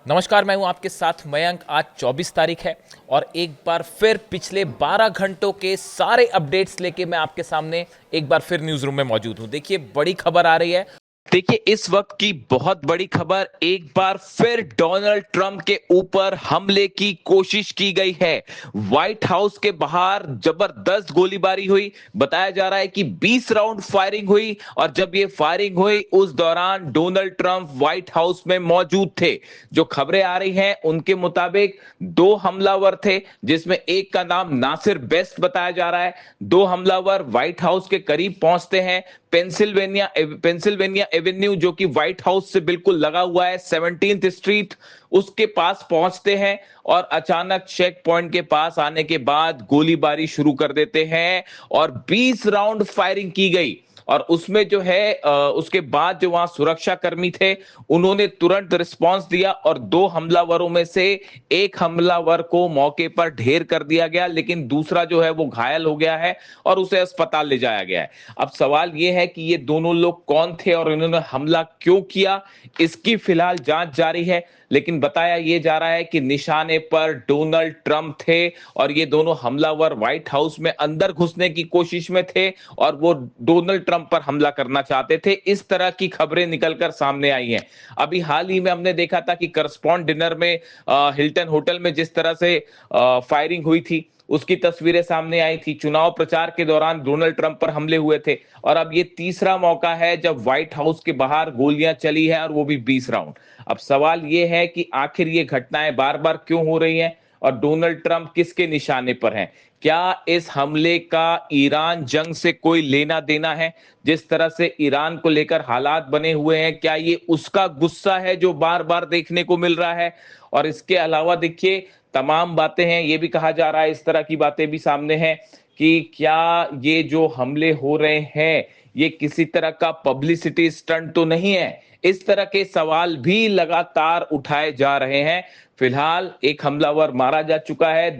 नमस्कार, मैं हूं आपके साथ मयंक। आज 24 तारीख है और एक बार फिर पिछले 12 घंटों के सारे अपडेट्स लेके मैं आपके सामने एक बार फिर न्यूज रूम में मौजूद हूं। देखिए, बड़ी खबर आ रही है। देखिए, इस वक्त की बहुत बड़ी खबर, एक बार फिर डोनाल्ड ट्रंप के ऊपर हमले की कोशिश की गई है। व्हाइट हाउस के बाहर जबरदस्त गोलीबारी हुई। बताया जा रहा है कि 20 राउंड फायरिंग हुई और जब ये फायरिंग हुई उस दौरान डोनाल्ड ट्रंप व्हाइट हाउस में मौजूद थे। जो खबरें आ रही हैं उनके मुताबिक दो हमलावर थे, जिसमें एक का नाम नासिर बेस्ट बताया जा रहा है। दो हमलावर व्हाइट हाउस के करीब पहुंचते हैं। पेंसिल्वेनिया एवेन्यू, जो कि व्हाइट हाउस से बिल्कुल लगा हुआ है, 17th स्ट्रीट, उसके पास पहुंचते हैं और अचानक चेक पॉइंट के पास आने के बाद गोलीबारी शुरू कर देते हैं और 20 राउंड फायरिंग की गई। और उसमें जो है उसके बाद जो वहां सुरक्षा कर्मी थे उन्होंने तुरंत रिस्पांस दिया और दो हमलावरों में से एक हमलावर को मौके पर ढेर कर दिया गया, लेकिन दूसरा जो है वो घायल हो गया है और उसे अस्पताल ले जाया गया है। अब सवाल यह है कि ये दोनों लोग कौन थे और इन्होंने हमला क्यों किया, इसकी फिलहाल जांच जारी है। लेकिन बताया यह जा रहा है कि निशाने पर डोनाल्ड ट्रंप थे और ये दोनों हमलावर व्हाइट हाउस में अंदर घुसने की कोशिश में थे और वो डोनाल्ड ट्रंप पर हमला करना चाहते थे। इस तरह की खबरें निकलकर सामने आई हैं। अभी हाल ही में हमने देखा था कि करस्पॉन्ड डिनर में हिल्टन होटल में जिस तरह से फायरिंग हुई थी उसकी तस्वीरें सामने आई थी। चुनाव प्रचार के दौरान डोनाल्ड ट्रंप पर हमले हुए थे और अब ये तीसरा मौका है जब व्हाइट हाउस के बाहर गोलियां चली है और वो भी 20 राउंड। अब सवाल ये है कि आखिर ये घटनाएं बार बार क्यों हो रही हैं और डोनाल्ड ट्रंप किसके निशाने पर हैं? क्या इस हमले का ईरान जंग से कोई लेना देना है? जिस तरह से ईरान को लेकर हालात बने हुए हैं, क्या ये उसका गुस्सा है जो बार बार देखने को मिल रहा है? और इसके अलावा देखिए, तमाम बातें हैं। ये भी कहा जा रहा है, इस तरह की बातें भी सामने हैं कि क्या ये जो हमले हो रहे हैं ये किसी तरह का पब्लिसिटी स्टंट तो नहीं है? इस तरह के सवाल भी लगातार उठाए जा रहे हैं। फिलहाल एक हमलावर मारा जा चुका है,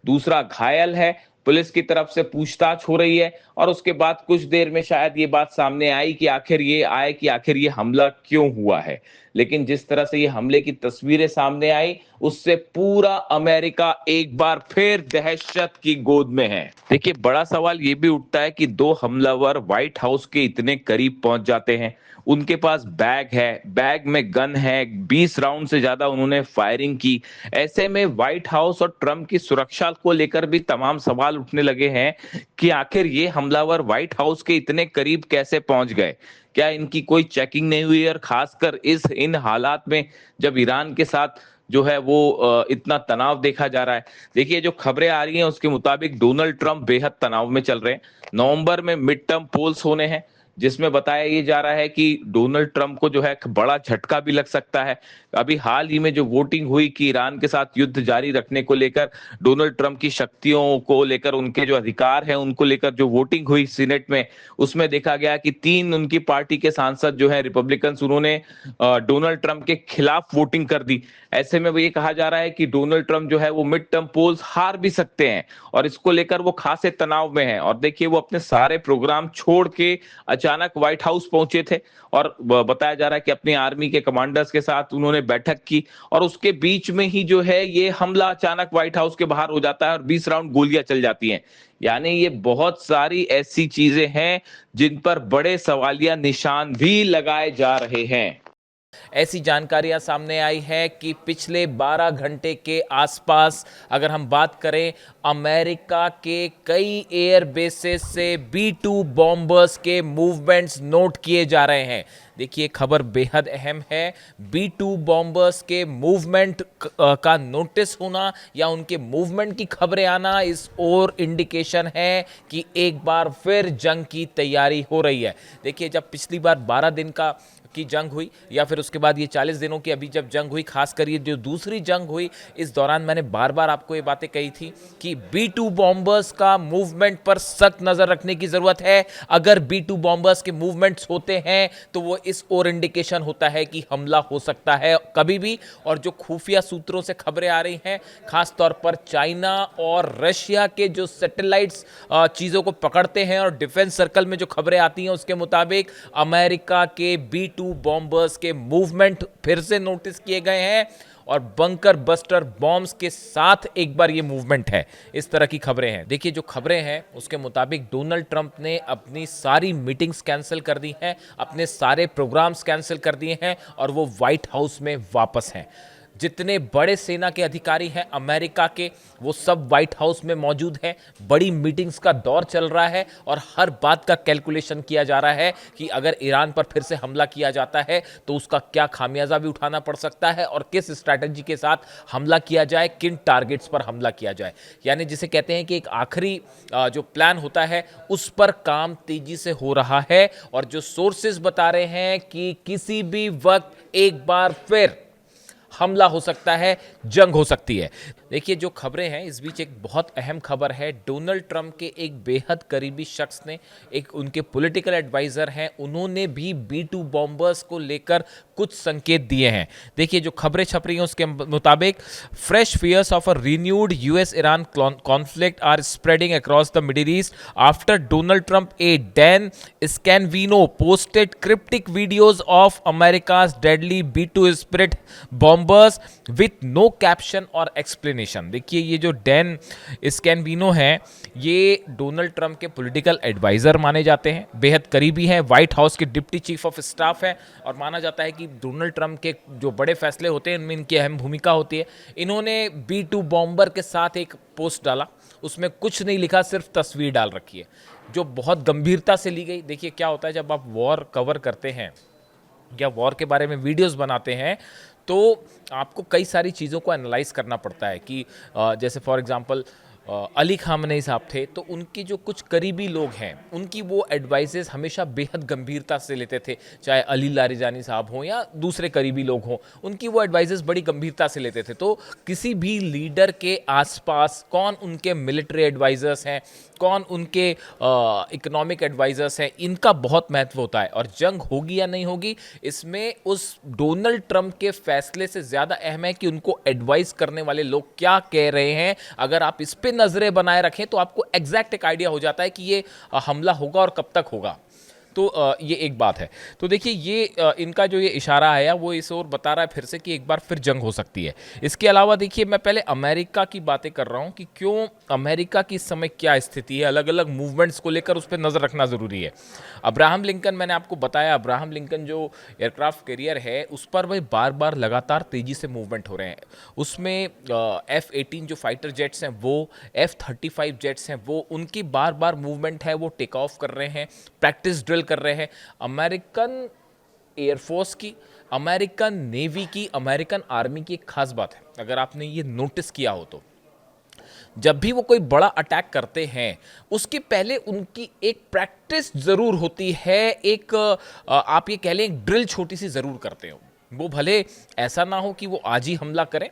दूसरा घायल है। पुलिस की तरफ से पूछताछ हो रही है और उसके बाद कुछ देर में शायद ये बात सामने आई कि आखिर ये हमला क्यों हुआ है। लेकिन जिस तरह से ये हमले की तस्वीरें सामने आई उससे पूरा अमेरिका एक बार फिर दहशत की गोद में है। देखिए, बड़ा सवाल ये भी उठता है कि दो हमलावर व्हाइट हाउस के इतने करीब पहुंच जाते हैं, उनके पास बैग है, बैग में गन है, 20 राउंड से ज्यादा उन्होंने फायरिंग की। ऐसे में व्हाइट हाउस और ट्रंप की सुरक्षा को लेकर भी तमाम सवाल उठने लगे हैं कि आखिर ये हमलावर व्हाइट हाउस के इतने करीब कैसे पहुंच गए? क्या इनकी कोई चेकिंग नहीं हुई? और खासकर इन हालात में जब ईरान के साथ जो है वो इतना तनाव देखा जा रहा है। देखिए, जो खबरें आ रही हैं उसके मुताबिक डोनाल्ड ट्रंप बेहद तनाव में चल रहे हैं। नवंबर में मिड टर्म पोल्स होने हैं, जिसमें बताया ये जा रहा है कि डोनाल्ड ट्रंप को जो है बड़ा झटका भी लग सकता है। अभी हाल ही में जो वोटिंग हुई कि ईरान के साथ युद्ध जारी रखने को लेकर, डोनाल्ड ट्रंप की शक्तियों को लेकर, उनके जो अधिकार हैं उनको लेकर जो वोटिंग हुई सीनेट में, उसमें देखा गया कि 3 उनकी पार्टी के सांसद जो है रिपब्लिकन्स, उन्होंने डोनाल्ड ट्रंप के खिलाफ वोटिंग कर दी। ऐसे में वो ये कहा जा रहा है कि डोनाल्ड ट्रंप जो है वो मिड टर्म पोल्स हार भी सकते हैं और इसको लेकर वो खासे तनाव में हैं। और देखिए, वो अपने सारे प्रोग्राम छोड़ के अचानक व्हाइट हाउस पहुंचे थे और बताया जा रहा है कि अपनी आर्मी के कमांडर्स के साथ उन्होंने बैठक की और उसके बीच में ही जो है ये हमला अचानक व्हाइट हाउस के बाहर हो जाता है और 20 राउंड गोलियां चल जाती हैं। यानी ये बहुत सारी ऐसी चीजें हैं जिन पर बड़े सवालिया निशान भी लगाए जा रहे हैं। ऐसी जानकारियां सामने आई है कि पिछले 12 घंटे के आसपास अगर हम बात करें, अमेरिका के कई एयर बेसेस से B-2 बॉम्बर्स के मूवमेंट्स नोट किए जा रहे हैं। देखिए, खबर बेहद अहम है। B-2 बॉम्बर्स के मूवमेंट का नोटिस होना या उनके मूवमेंट की खबरें आना इस और इंडिकेशन है कि एक बार फिर जंग की तैयारी हो रही है। देखिए, जब पिछली बार 12 दिन की जंग हुई या फिर उसके बाद ये 40 दिनों की अभी जब जंग हुई, खासकर ये जो दूसरी जंग हुई, इस दौरान मैंने बार बार आपको ये बातें कही थी कि B-2 बॉम्बर्स का मूवमेंट पर सख्त नजर रखने की जरूरत है। अगर B-2 बॉम्बर्स के मूवमेंट्स होते हैं तो वो इस और इंडिकेशन होता है कि हमला हो सकता है कभी भी। और जो खुफिया सूत्रों से खबरें आ रही हैं, खासतौर पर चाइना और रशिया के जो सैटेलाइट्स चीजों को पकड़ते हैं और डिफेंस सर्कल में जो खबरें आती हैं उसके मुताबिक अमेरिका के B-2 B2 बॉम्बर्स के मूवमेंट फिर से नोटिस किए गए हैं और बंकर बस्टर बॉम्ब्स के साथ एक बार ये मूवमेंट है। इस तरह की खबरें हैं। देखिए जो खबरें हैं उसके मुताबिक डोनाल्ड ट्रंप ने अपनी सारी मीटिंग्स कैंसिल कर दी हैं, अपने सारे प्रोग्राम्स कैंसिल कर दिए हैं और वो व्हाइट हाउस में वापस हैं। जितने बड़े सेना के अधिकारी हैं अमेरिका के, वो सब व्हाइट हाउस में मौजूद हैं। बड़ी मीटिंग्स का दौर चल रहा है और हर बात का कैलकुलेशन किया जा रहा है कि अगर ईरान पर फिर से हमला किया जाता है तो उसका क्या खामियाजा भी उठाना पड़ सकता है और किस स्ट्रैटेजी के साथ हमला किया जाए, किन टारगेट्स पर हमला किया जाए। यानी जिसे कहते हैं कि एक आखिरी जो प्लान होता है उस पर काम तेजी से हो रहा है और जो सोर्सेज बता रहे हैं कि किसी भी वक्त एक बार फिर हमला हो सकता है, जंग हो सकती है। देखिए जो खबरें हैं इस बीच एक बहुत अहम खबर है। डोनाल्ड ट्रंप के एक बेहद करीबी शख्स ने, एक उनके पॉलिटिकल एडवाइजर हैं, उन्होंने भी B2 बॉम्बर्स को लेकर कुछ संकेत दिए हैं। देखिए जो खबरें छप रही हैं उसके मुताबिक fresh fears of a renewed US Iran conflict are spreading across the Middle East after Donald Trump aide Dan Scavino posted cryptic videos of America's deadly B2 spirit bombers with no caption और explanation. देखिए ये जो Dan Scavino हैं ये Donald Trump के political adviser माने जाते हैं, बेहद करीबी हैं, व्हाइट हाउस के डिप्टी चीफ ऑफ स्टाफ हैं और माना जाता है कि डोनाल्ड ट्रंप के जो बड़े फैसले होते हैं उनमें इनकी अहम भूमिका होती है। इन्होंने B2 बॉम्बर के साथ एक पोस्ट डाला, उसमें कुछ नहीं लिखा, सिर्फ तस्वीर डाल रखी है जो बहुत गंभीरता से ली गई। देखिए क्या होता है जब आप वॉर कवर करते हैं या वॉर के बारे में वीडियोस बनाते हैं तो आपको कई सारी चीज़ों को एनालाइज करना पड़ता है कि जैसे फॉर एग्जांपल अली खामनेई साहब थे तो उनके जो कुछ करीबी लोग हैं उनकी वो एडवाइसेस हमेशा बेहद गंभीरता से लेते थे, चाहे अली लारिजानी साहब हों या दूसरे करीबी लोग हों, उनकी वो एडवाइसेस बड़ी गंभीरता से लेते थे। तो किसी भी लीडर के आसपास कौन उनके मिलिट्री एडवाइजर्स हैं, कौन उनके इकोनॉमिक एडवाइजर्स हैं, इनका बहुत महत्व होता है। और जंग होगी या नहीं होगी इसमें उस डोनाल्ड ट्रंप के फैसले से ज़्यादा अहम है कि उनको एडवाइस करने वाले लोग क्या कह रहे हैं। अगर आप इस पे नजरें बनाए रखें तो आपको एग्जैक्ट एक आइडिया हो जाता है कि ये हमला होगा और कब तक होगा। तो ये एक बात है। तो देखिए ये इनका जो ये इशारा है वो इस ओर बता रहा है फिर से कि एक बार फिर जंग हो सकती है। इसके अलावा देखिए मैं पहले अमेरिका की बातें कर रहा हूँ कि क्यों अमेरिका की इस समय क्या स्थिति है, अलग अलग मूवमेंट्स को लेकर उस पर नज़र रखना ज़रूरी है। अब्राहम लिंकन, मैंने आपको बताया अब्राहम लिंकन जो एयरक्राफ्ट कैरियर है उस पर वही बार बार लगातार तेज़ी से मूवमेंट हो रहे हैं। उसमें F-18 जो फाइटर जेट्स हैं वो, F-35 जेट्स हैं वो, उनकी बार बार मूवमेंट है, वो टेक ऑफ कर रहे हैं, प्रैक्टिस ड्रिल कर रहे हैं। अमेरिकन एयरफोर्स की, अमेरिकन नेवी की, अमेरिकन आर्मी की एक खास बात है, अगर आपने ये नोटिस किया हो तो जब भी वो कोई बड़ा अटैक करते हैं उसके पहले उनकी एक प्रैक्टिस जरूर होती है, एक आप ये कह लें एक ड्रिल छोटी सी जरूर करते हो। वो भले ऐसा ना हो कि वो आज ही हमला करें,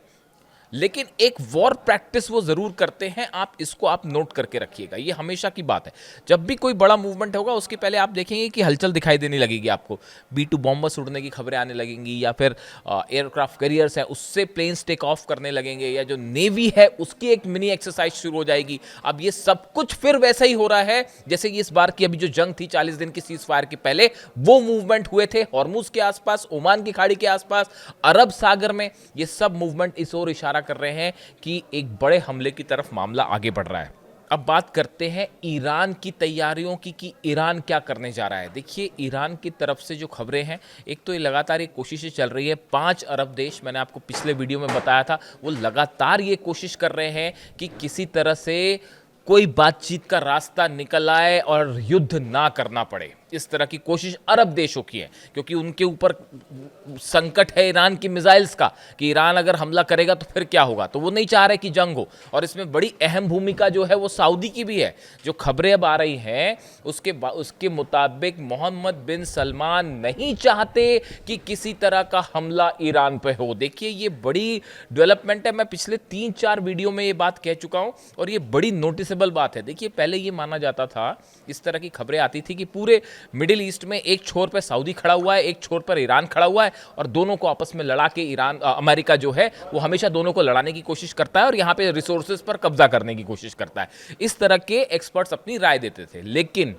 लेकिन एक वॉर प्रैक्टिस वो जरूर करते हैं। इसको आप नोट करके रखिएगा, ये हमेशा की बात है। जब भी कोई बड़ा मूवमेंट होगा उसके पहले आप देखेंगे कि हलचल दिखाई देने लगेगी, आपको B2 बॉम्बर्स उड़ने की खबरें आने लगेंगी या फिर एयरक्राफ्ट कैरियर्स है उससे प्लेन्स टेक ऑफ करने लगेंगे या जो नेवी है उसकी एक मिनी एक्सरसाइज शुरू हो जाएगी। अब ये सब कुछ फिर वैसा ही हो रहा है जैसे कि इस बार की अभी जो जंग थी 40 दिन की सीज फायर के पहले वो मूवमेंट हुए थे हॉर्मुज के आसपास, ओमान की खाड़ी के आसपास, अरब सागर में। ये सब मूवमेंट इस ओर इशारा कर रहे हैं कि एक बड़े हमले की तरफ मामला आगे बढ़ रहा है। अब बात करते हैं ईरान की तैयारियों की कि ईरान क्या करने जा रहा है। देखिए ईरान की तरफ से जो खबरें हैं, एक तो ये लगातार ये कोशिशें चल रही है, 5 अरब देश, मैंने आपको पिछले वीडियो में बताया था, वो लगातार ये कोशिश कर रहे हैं कि किसी तरह से कोई बातचीत का रास्ता निकल आए और युद्ध ना करना पड़े। इस तरह की कोशिश अरब देशों की है क्योंकि उनके ऊपर संकट है ईरान की मिसाइल्स का कि ईरान अगर हमला करेगा तो फिर क्या होगा, तो वो नहीं चाह रहे कि जंग हो। और इसमें बड़ी अहम भूमिका जो है वो सऊदी की भी है। जो खबरें अब आ रही हैं उसके मुताबिक मोहम्मद बिन सलमान नहीं चाहते कि किसी तरह का हमला ईरान पे हो। देखिए ये बड़ी डेवलपमेंट है, मैं पिछले 3-4 वीडियो में ये बात कह चुका हूं और ये बड़ी नोटिसेबल बात है। देखिए पहले ये माना जाता था, इस तरह की खबरें आती थी कि पूरे मिडिल ईस्ट में एक छोर पर सऊदी खड़ा हुआ है, एक छोर पर ईरान खड़ा हुआ है और दोनों को आपस में लड़ा के अमेरिका जो है वो हमेशा दोनों को लड़ाने की कोशिश करता है और यहाँ पे रिसोर्सेज पर कब्जा करने की कोशिश करता है। इस तरह के एक्सपर्ट्स अपनी राय देते थे। लेकिन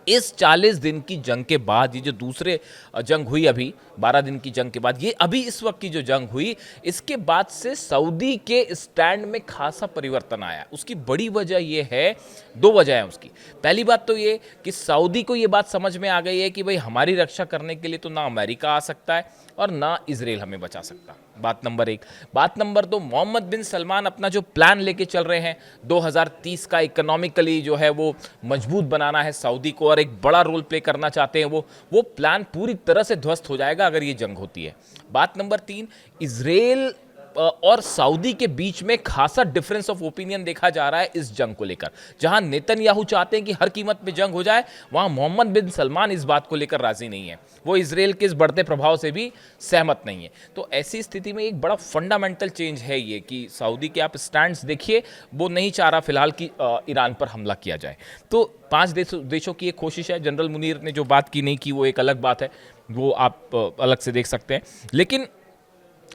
इस 40 दिन की जंग के बाद, ये जो दूसरे जंग हुई अभी 12 दिन की जंग के बाद, ये अभी इस वक्त की जो जंग हुई, इसके बाद से सऊदी के स्टैंड में खासा परिवर्तन आया। उसकी बड़ी वजह ये है, दो वजह है उसकी। पहली बात तो ये कि सऊदी को ये बात समझ में आ गई है कि भाई हमारी रक्षा करने के लिए तो ना अमेरिका आ सकता है और ना इजराइल हमें बचा सकता। बात नंबर एक। बात नंबर दो, मोहम्मद बिन सलमान अपना जो प्लान लेके चल रहे हैं 2030 का, इकोनॉमिकली जो है वो मजबूत बनाना है सऊदी को और एक बड़ा रोल प्ले करना चाहते हैं। वो प्लान पूरी तरह से ध्वस्त हो जाएगा अगर ये जंग होती है। बात नंबर तीन, इजराइल और सऊदी के बीच में खासा डिफरेंस ऑफ ओपिनियन देखा जा रहा है इस जंग को लेकर। जहां नेतन्याहू चाहते हैं कि हर कीमत पे जंग हो जाए, वहां मोहम्मद बिन सलमान इस बात को लेकर राजी नहीं है। वो इजराइल के इस बढ़ते प्रभाव से भी सहमत नहीं है। तो ऐसी स्थिति में एक बड़ा फंडामेंटल चेंज है ये कि सऊदी के आप स्टैंड्स देखिए, वो नहीं चाह रहा फिलहाल कि ईरान पर हमला किया जाए। तो 5 देशों की एक कोशिश है। जनरल मुनीर ने जो बात की नहीं की वो एक अलग बात है, वो आप अलग से देख सकते हैं। लेकिन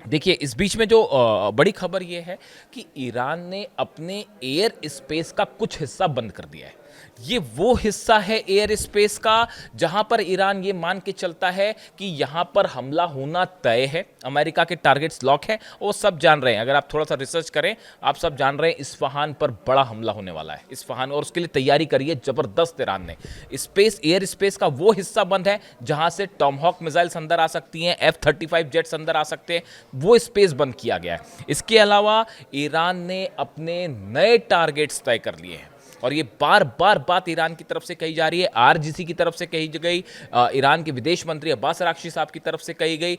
देखिए, इस बीच में जो बड़ी खबर ये है कि ईरान ने अपने एयर स्पेस का कुछ हिस्सा बंद कर दिया है। ये वो हिस्सा है एयर स्पेस का जहां पर ईरान ये मान के चलता है कि यहां पर हमला होना तय है, अमेरिका के टारगेट्स लॉक है। वो सब जान रहे हैं, अगर आप थोड़ा सा रिसर्च करें आप सब जान रहे हैं इस्फहान पर बड़ा हमला होने वाला है, इस्फहान, और उसके लिए तैयारी करी है जबरदस्त ईरान ने। स्पेस, एयर स्पेस का वो हिस्सा बंद है जहां से टॉमहॉक मिसाइल्स अंदर आ सकती हैं, F-35 जेट्स अंदर आ सकते हैं, वो स्पेस बंद किया गया है। इसके अलावा ईरान ने अपने नए टारगेट्स तय कर लिए हैं और ये बार बार बात ईरान की तरफ से कही जा रही है, आरजीसी की तरफ से कही गई, ईरान के विदेश मंत्री अब्बास अराक्ची साहब की तरफ से कही गई,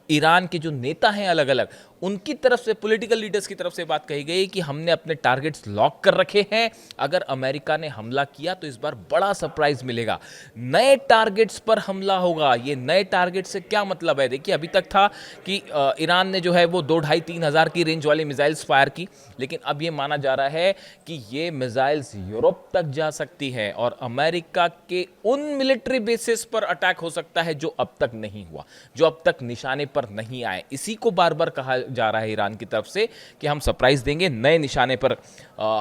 ईरान के जो नेता हैं अलग अलग उनकी तरफ से, पॉलिटिकल लीडर्स की तरफ से बात कही गई कि हमने अपने टारगेट्स लॉक कर रखे हैं। अगर अमेरिका ने हमला किया तो इस बार बड़ा सरप्राइज मिलेगा, नए टारगेट्स पर हमला होगा। ये नए टारगेट से क्या मतलब है? देखिए, अभी तक था कि ईरान ने जो है वो 2-2.5-3 हज़ार की रेंज वाली मिसाइल्स फायर की, लेकिन अब ये माना जा रहा है कि ये मिसाइल्स यूरोप तक जा सकती है और अमेरिका के उन मिलिट्री बेसिस पर अटैक हो सकता है जो अब तक नहीं हुआ, जो अब तक निशाने पर नहीं आए। इसी को बार बार कहा जा रहा है ईरान की तरफ से कि हम सरप्राइज देंगे, नए निशाने पर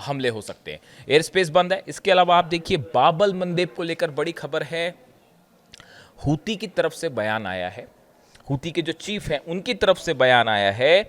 हमले हो सकते हैं। एयर स्पेस बंद है। इसके अलावा आप देखिए, बाबल मंदेब को लेकर बड़ी खबर है। हूती की तरफ से बयान आया है, हूती के जो चीफ हैं उनकी तरफ से बयान आया है,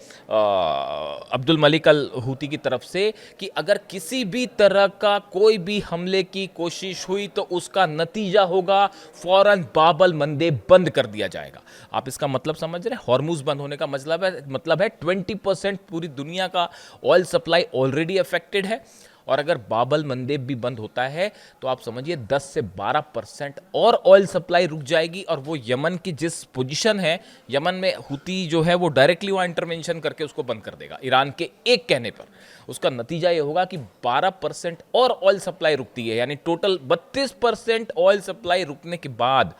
अब्दुल मलिक अल हूती की तरफ से, कि अगर किसी भी तरह का कोई भी हमले की कोशिश हुई तो उसका नतीजा होगा फौरन बाबल मंदेब बंद कर दिया जाएगा। आप इसका मतलब समझ रहे हैं? हॉर्मुज बंद होने का मतलब है 20% पूरी दुनिया का ऑयल सप्लाई ऑलरेडी अफेक्टेड है, और अगर बाबल मंदेब भी बंद होता है तो आप समझिए 10 से 12% और ऑयल सप्लाई रुक जाएगी। और वो यमन की जिस पोजीशन है, यमन में हूती जो है वो डायरेक्टली वहाँ इंटरवेंशन करके उसको बंद कर देगा ईरान के एक कहने पर। उसका नतीजा ये होगा कि 12% और ऑयल सप्लाई रुकती है, यानी टोटल 32% ऑयल सप्लाई रुकने के बाद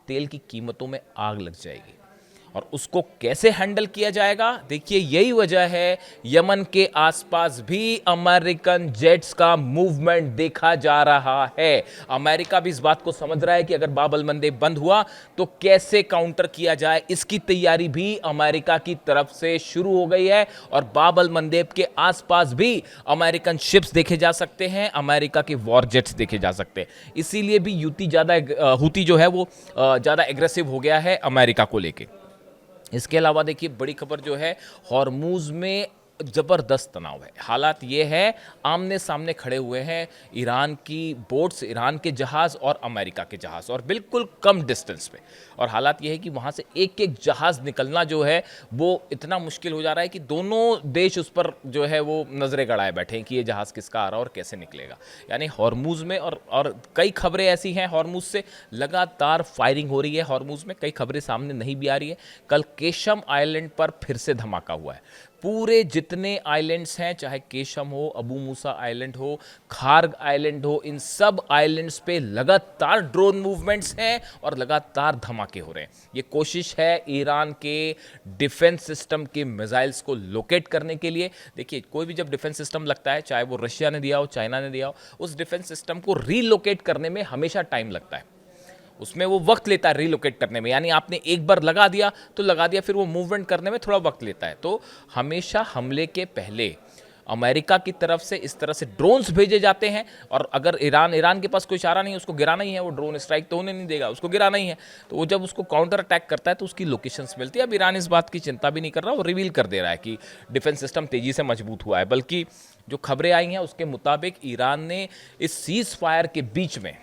तेल की कीमतों में आग लग जाएगी। और उसको कैसे हैंडल किया जाएगा? देखिए, यही वजह है यमन के आसपास भी अमेरिकन जेट्स का मूवमेंट देखा जा रहा है। अमेरिका भी इस बात को समझ रहा है कि अगर बाबल मंदेब बंद हुआ तो कैसे काउंटर किया जाए, इसकी तैयारी भी अमेरिका की तरफ से शुरू हो गई है। और बाबल मंदेब के आसपास भी अमेरिकन शिप्स देखे जा सकते हैं, अमेरिका के वॉर जेट्स देखे जा सकते हैं। इसीलिए भी हूती जो है वो ज़्यादा एग्रेसिव हो गया है अमेरिका को लेके। इसके अलावा देखिए, बड़ी खबर जो है, हॉर्मुज में ज़बरदस्त तनाव है। हालात ये है, आमने सामने खड़े हुए हैं ईरान की बोट्स, ईरान के जहाज़ और अमेरिका के जहाज़, और बिल्कुल कम डिस्टेंस पे। और हालात ये है कि वहाँ से एक एक जहाज़ निकलना जो है वो इतना मुश्किल हो जा रहा है कि दोनों देश उस पर जो है वो नज़रें गड़ाए बैठे हैं कि ये जहाज़ किसका आ रहा है और कैसे निकलेगा। यानी हॉर्मुज में, और कई खबरें ऐसी हैं हॉर्मुज से लगातार फायरिंग हो रही है। हॉर्मुज में कई खबरें सामने नहीं भी आ रही है। कल केशम आइलैंड पर फिर से धमाका हुआ है। पूरे जितने आइलैंड्स हैं, चाहे केशम हो, अबू मूसा आइलैंड हो, खार्ग आइलैंड हो, इन सब आइलैंड्स पे लगातार ड्रोन मूवमेंट्स हैं और लगातार धमाके हो रहे हैं। ये कोशिश है ईरान के डिफेंस सिस्टम के मिसाइल्स को लोकेट करने के लिए। देखिए, कोई भी जब डिफेंस सिस्टम लगता है, चाहे वो रशिया ने दिया हो, चाइना ने दिया हो, उस डिफेंस सिस्टम को रीलोकेट करने में हमेशा टाइम लगता है, उसमें वो वक्त लेता है रीलोकेट करने में। यानी आपने एक बार लगा दिया तो लगा दिया, फिर वो मूवमेंट करने में थोड़ा वक्त लेता है। तो हमेशा हमले के पहले अमेरिका की तरफ से इस तरह से ड्रोन्स भेजे जाते हैं, और अगर ईरान के पास कोई इशारा नहीं है, उसको गिराना ही है, वो ड्रोन स्ट्राइक तो होने नहीं देगा, उसको गिराना ही है, तो वो जब उसको काउंटर अटैक करता है तो उसकी लोकेशंस मिलती है। अब ईरान इस बात की चिंता भी नहीं कर रहा, वो रिवील कर दे रहा है कि डिफेंस सिस्टम तेजी से मजबूत हुआ है। बल्कि जो खबरें आई हैं उसके मुताबिक ईरान ने इस सीज फायर के बीच में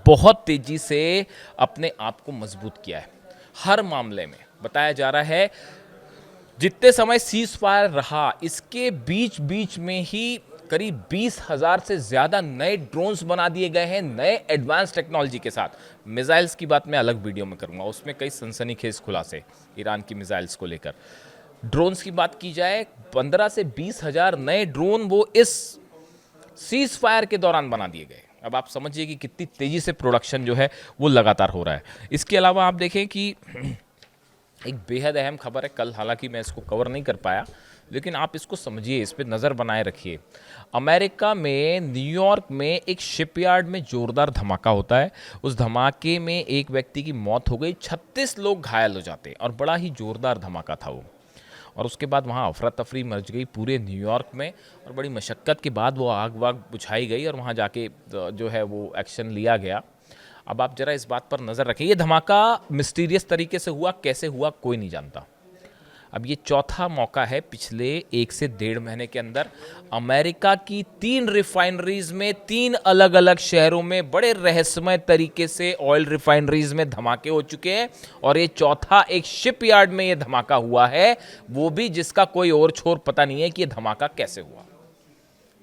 बहुत तेजी से अपने आप को मजबूत किया है। हर मामले में बताया जा रहा है जितने समय सीज फायर रहा, इसके बीच बीच में ही करीब 20,000 से ज़्यादा नए ड्रोन्स बना दिए गए हैं, नए एडवांस टेक्नोलॉजी के साथ। मिसाइल्स की बात मैं अलग वीडियो में करूंगा, उसमें कई सनसनीखेज खुलासे ईरान की मिसाइल्स को लेकर। ड्रोन्स की बात की जाए, 15 से 20,000 नए ड्रोन वो इस सीज फायर के दौरान बना दिए गए। अब आप समझिए कि कितनी तेजी से प्रोडक्शन जो है वो लगातार हो रहा है। इसके अलावा आप देखें कि एक बेहद अहम खबर है, कल हालांकि मैं इसको कवर नहीं कर पाया, लेकिन आप इसको समझिए, इस पे नज़र बनाए रखिए। अमेरिका में न्यूयॉर्क में एक शिपयार्ड में जोरदार धमाका होता है। उस धमाके में एक व्यक्ति की मौत हो गई, 36 लोग घायल हो जाते हैं, और बड़ा ही जोरदार धमाका था वो। और उसके बाद वहाँ अफरा तफरी मच गई पूरे न्यूयॉर्क में, और बड़ी मशक्क़त के बाद वो आग वाग बुझाई गई, और वहाँ जाके जो है वो एक्शन लिया गया। अब आप जरा इस बात पर नज़र रखें, ये धमाका मिस्टीरियस तरीके से हुआ, कैसे हुआ कोई नहीं जानता। अब ये चौथा मौका है पिछले 1 से 1.5 महीने के अंदर। अमेरिका की 3 रिफाइनरीज में, 3 अलग अलग शहरों में बड़े रहस्यमय तरीके से ऑयल रिफाइनरीज में धमाके हो चुके हैं, और ये चौथा एक शिपयार्ड में ये धमाका हुआ है, वो भी जिसका कोई और छोर पता नहीं है कि ये धमाका कैसे हुआ।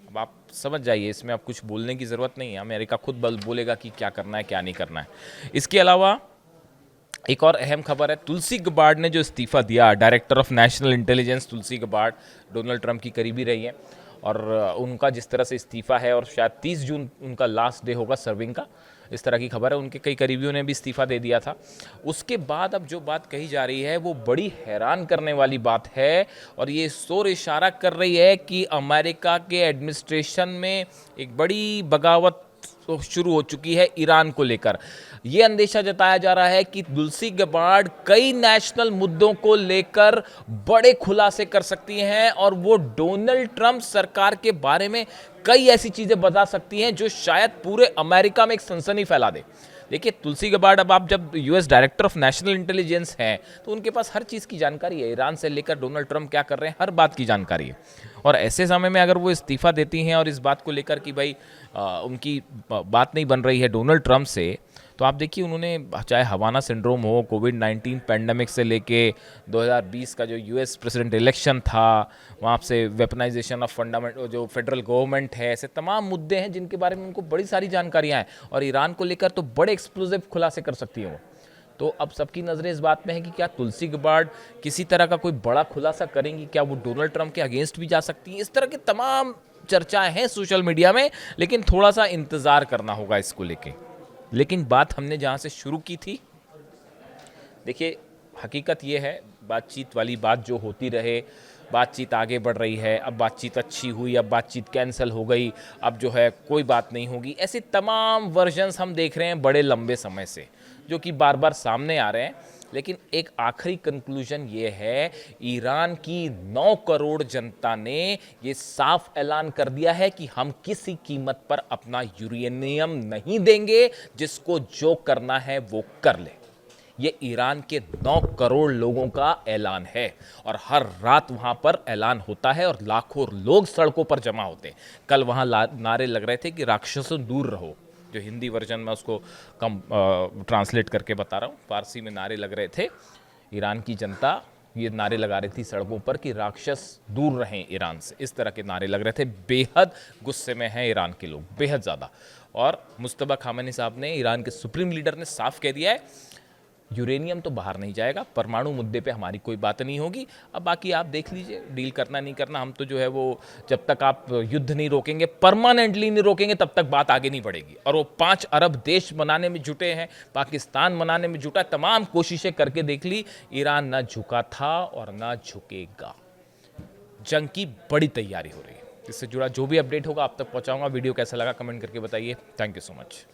अब आप समझ जाइए, इसमें अब कुछ बोलने की ज़रूरत नहीं है, अमेरिका खुद बोलेगा कि क्या करना है क्या नहीं करना है। इसके अलावा एक और अहम खबर है, तुलसी गबार्ड ने जो इस्तीफ़ा दिया, director of national intelligence Tulsi Gabbard Donald Trump की करीबी रही है, और उनका जिस तरह से इस्तीफ़ा है, और शायद 30 जून उनका लास्ट डे होगा सर्विंग का, इस तरह की खबर है। उनके कई करीबियों ने भी इस्तीफ़ा दे दिया था। उसके बाद अब जो बात कही जा रही है वो बड़ी हैरान करने वाली बात है, और ये शोर इशारा कर रही है कि अमेरिका के एडमिनिस्ट्रेशन में एक बड़ी बगावत शुरू हो चुकी है ईरान को लेकर। ये अंदेशा जताया जा रहा है कि तुलसी गबार्ड कई नेशनल मुद्दों को लेकर बड़े खुलासे कर सकती हैं, और वो डोनाल्ड ट्रंप सरकार के बारे में कई ऐसी चीजें बता सकती हैं जो शायद पूरे अमेरिका में एक सनसनी फैला दे। देखिए, तुलसी गबार्ड, अब आप जब US director of national intelligence हैं तो उनके पास हर चीज़ की जानकारी है, ईरान से लेकर डोनाल्ड ट्रंप क्या कर रहे हैं, हर बात की जानकारी है। और ऐसे समय में अगर वो इस्तीफ़ा देती हैं और इस बात को लेकर कि भाई उनकी बात नहीं बन रही है डोनाल्ड ट्रंप से, तो आप देखिए उन्होंने, चाहे हवाना सिंड्रोम हो, कोविड-19 पैंडमिक से लेके 2020 का जो यूएस प्रेसिडेंट इलेक्शन था, वहाँ से वेपनाइजेशन ऑफ फंडामेंट जो फेडरल गवर्नमेंट है, ऐसे तमाम मुद्दे हैं जिनके बारे में उनको बड़ी सारी जानकारियाँ हैं, और ईरान को लेकर तो बड़े एक्सक्लूसिव खुलासे कर सकती हैं वो। तो अब सबकी नज़रें इस बात में है कि क्या तुलसी गबार्ड किसी तरह का कोई बड़ा खुलासा करेंगी, क्या वो डोनाल्ड ट्रंप के अगेंस्ट भी जा सकती हैं। इस तरह की तमाम चर्चाएं हैं सोशल मीडिया में, लेकिन थोड़ा सा इंतज़ार करना होगा इसको लेके। लेकिन बात हमने जहाँ से शुरू की थी, देखिए हकीकत ये है, बातचीत वाली बात जो होती रहे, बातचीत आगे बढ़ रही है, अब बातचीत अच्छी हुई, अब बातचीत कैंसिल हो गई, अब जो है कोई बात नहीं होगी, ऐसे तमाम वर्जन्स हम देख रहे हैं बड़े लंबे समय से, जो कि बार बार सामने आ रहे हैं। लेकिन एक आखिरी कंक्लूजन ये है, ईरान की 9 करोड़ जनता ने ये साफ ऐलान कर दिया है कि हम किसी कीमत पर अपना यूरेनियम नहीं देंगे, जिसको जो करना है वो कर ले। ये ईरान के 9 करोड़ लोगों का ऐलान है, और हर रात वहां पर ऐलान होता है, और लाखों लोग सड़कों पर जमा होते हैं। कल वहां नारे लग रहे थे कि राक्षसों दूर रहो, जो हिंदी वर्जन में उसको कम ट्रांसलेट करके बता रहा हूँ, फारसी में नारे लग रहे थे। ईरान की जनता ये नारे लगा रही थी सड़कों पर कि राक्षस दूर रहें ईरान से, इस तरह के नारे लग रहे थे। बेहद गुस्से में हैं ईरान के लोग, बेहद ज़्यादा। और मुस्तफा खामेनी साहब ने, ईरान के सुप्रीम लीडर ने साफ कह दिया है, यूरेनियम तो बाहर नहीं जाएगा, परमाणु मुद्दे पे हमारी कोई बात नहीं होगी। अब बाकी आप देख लीजिए, डील करना नहीं करना, हम तो जो है वो, जब तक आप युद्ध नहीं रोकेंगे, परमानेंटली नहीं रोकेंगे, तब तक बात आगे नहीं बढ़ेगी। और वो 5 अरब देश बनाने में जुटे हैं, पाकिस्तान बनाने में जुटा, तमाम कोशिशें करके देख ली, ईरान ना झुका था और ना झुकेगा। जंग की बड़ी तैयारी हो रही है। इससे जुड़ा जो भी अपडेट होगा आप तक पहुंचाऊंगा। वीडियो कैसा लगा कमेंट करके बताइए। Thank you so much.